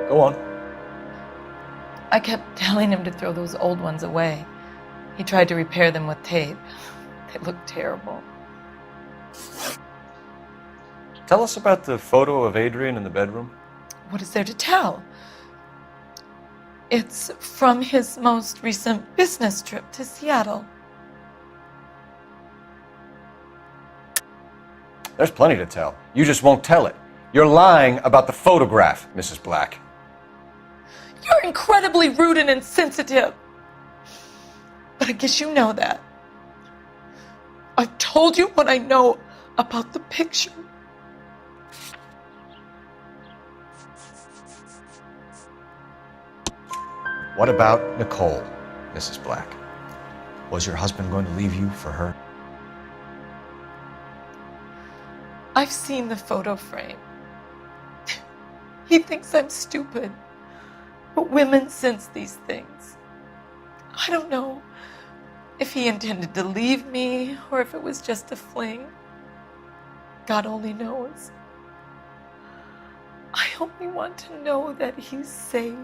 Go on. I kept telling him to throw those old ones away. He tried to repair them with tape. They looked terrible. Tell us about the photo of Adrian in the bedroom. What is there to tell? It's from his most recent business trip to Seattle. There's plenty to tell. You just won't tell it. You're lying about the photograph, Mrs. Black. You're incredibly rude and insensitive. But I guess you know that. I've told you what I know about the picture. What about Nicole, Mrs. Black? Was your husband going to leave you for her? I've seen the photo frame. He thinks I'm stupid. But women sense these things. I don't know if he intended to leave me or if it was just a fling. God only knows. I only want to know that he's safe.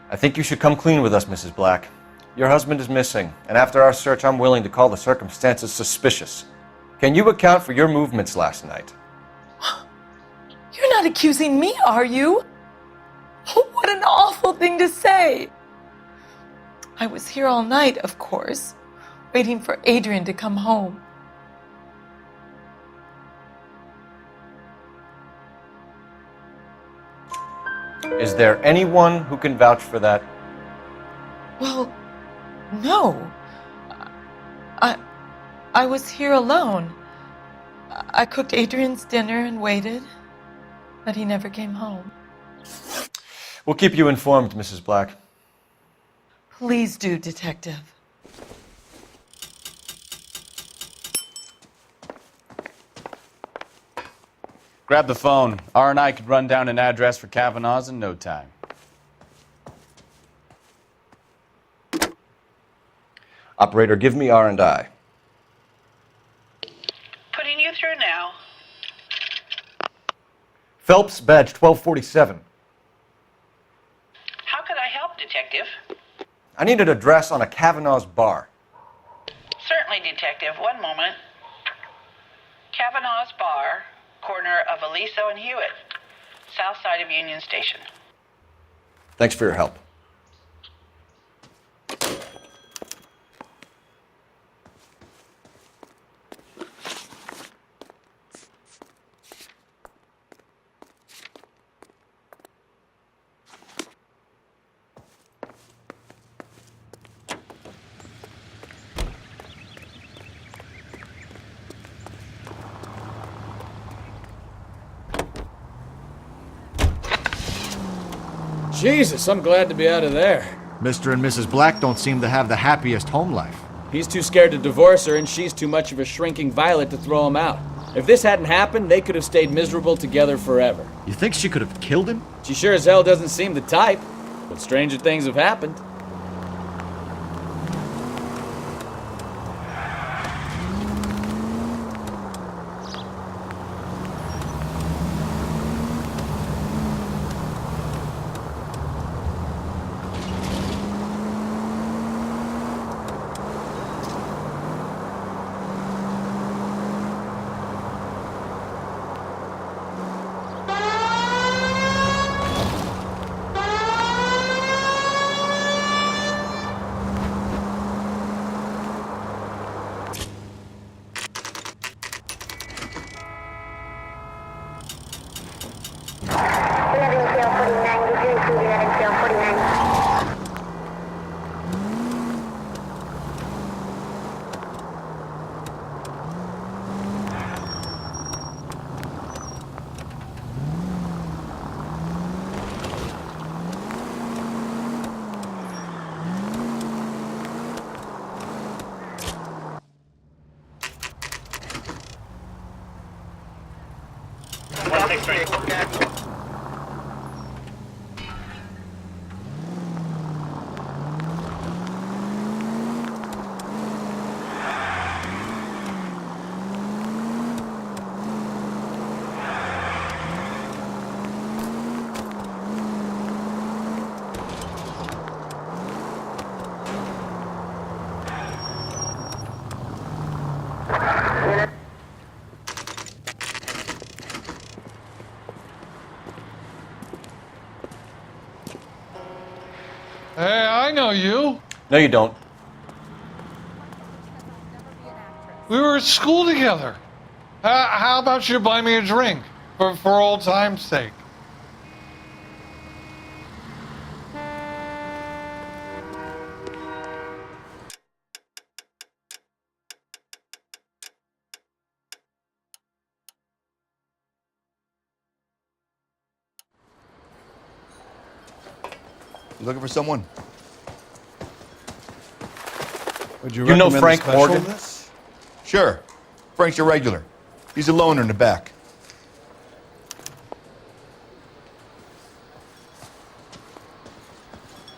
I think you should come clean with us, Mrs. Black. Your husband is missing, and after our search, I'm willing to call the circumstances suspicious. Can you account for your movements last night? You're not accusing me, are you? What an awful thing to say. I was here all night, of course, waiting for Adrian to come home. Is there anyone who can vouch for that? Well, no. I was here alone. I cooked Adrian's dinner and waited, but he never came home. We'll keep you informed, Mrs. Black. Please do, Detective. Grab the phone. R&I could run down an address for Kavanaugh's in no time. Operator, give me R&I. Putting you through now. Phelps, badge 1247. How could I help, Detective? I need an address on a Kavanaugh's bar. Certainly, Detective. One moment. Kavanaugh's Bar, corner of Aliso and Hewitt, south side of Union Station. Thanks for your help. Jesus, I'm glad to be out of there. Mr. and Mrs. Black don't seem to have the happiest home life. He's too scared to divorce her, and she's too much of a shrinking violet to throw him out. If this hadn't happened, they could have stayed miserable together forever. You think she could have killed him? She sure as hell doesn't seem the type, but stranger things have happened. Hey, I know you. No, you don't. We were at school together. How about you buy me a drink for old time's sake? You looking for someone? Would You know Frank Morgan? Sure. Frank's your regular. He's a loner in the back.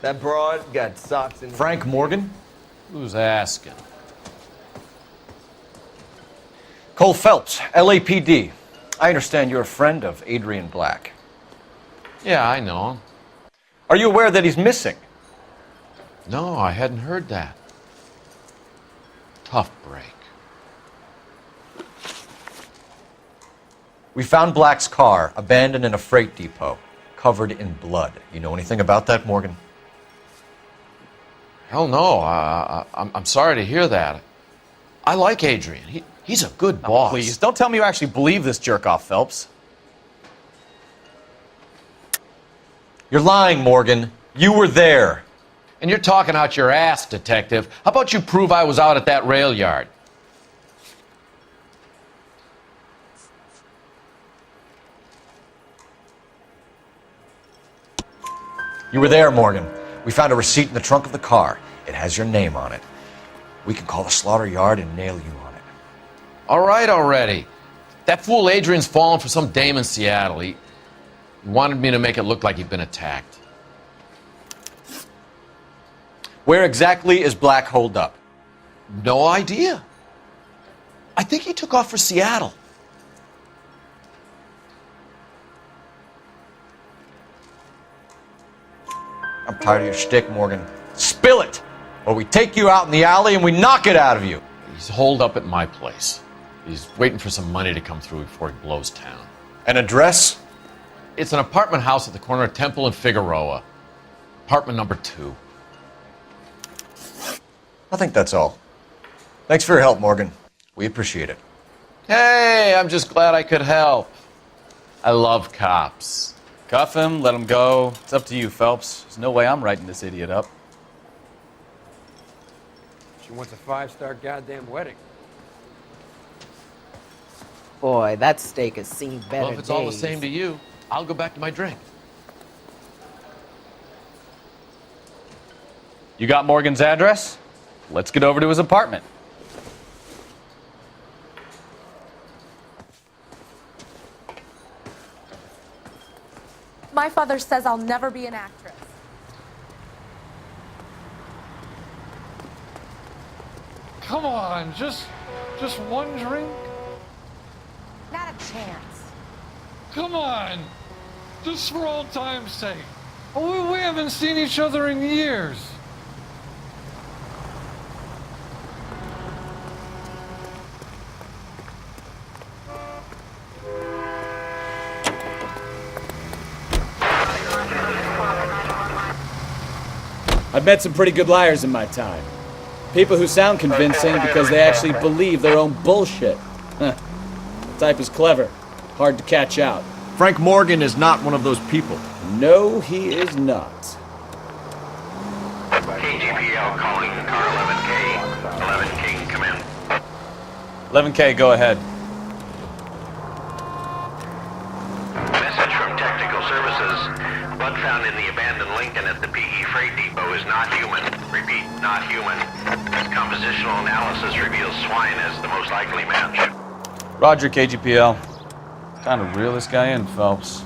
That broad got socks in. Frank Morgan? Who's asking? Cole Phelps, LAPD. I understand you're a friend of Adrian Black. Yeah, I know him. Are you aware that he's missing? No, I hadn't heard that. Tough break. We found Black's car abandoned in a freight depot, covered in blood. You know anything about that, Morgan? Hell no. I'm sorry to hear that. I like Adrian. He's a good boss. Please, don't tell me you actually believe this jerk-off, Phelps. You're lying, Morgan. You were there. And you're talking out your ass, detective. How about you prove I was out at that rail yard? You were there, Morgan. We found a receipt in the trunk of the car. It has your name on it. We can call the slaughter yard and nail you on it. All right already. That fool Adrian's fallen for some dame in Seattle. He wanted me to make it look like he'd been attacked. Where exactly is Black holed up? No idea. I think he took off for Seattle. I'm tired of your shtick, Morgan. Spill it! Or we take you out in the alley and we knock it out of you. He's holed up at my place. He's waiting for some money to come through before he blows town. An address? It's an apartment house at the corner of Temple and Figueroa. Apartment number 2. I think that's all. Thanks for your help, Morgan. We appreciate it. Hey, I'm just glad I could help. I love cops. Cuff him, let him go. It's up to you, Phelps. There's no way I'm writing this idiot up. She wants a 5-star goddamn wedding. Boy, that steak has seen better Well, if it's all the days. same to you, I'll go back to my drink. You got Morgan's address? Let's get over to his apartment. My father says I'll never be an actress. Come on, just one drink? Not a chance. Come on, just for old time's sake. We haven't seen each other in years. I've met some pretty good liars in my time. People who sound convincing because they actually believe their own bullshit. Huh. The type is clever, hard to catch out. Frank Morgan is not one of those people. No, he is not. KGPL calling car 11K. 11K, come in. 11K, go ahead. Message from Technical Services. Blood found in the abandoned Lincoln at the PE Freight Depot is not human. Repeat, not human. Compositional analysis reveals swine as the most likely match. Roger, KGPL. Kind of reel this guy in, Phelps.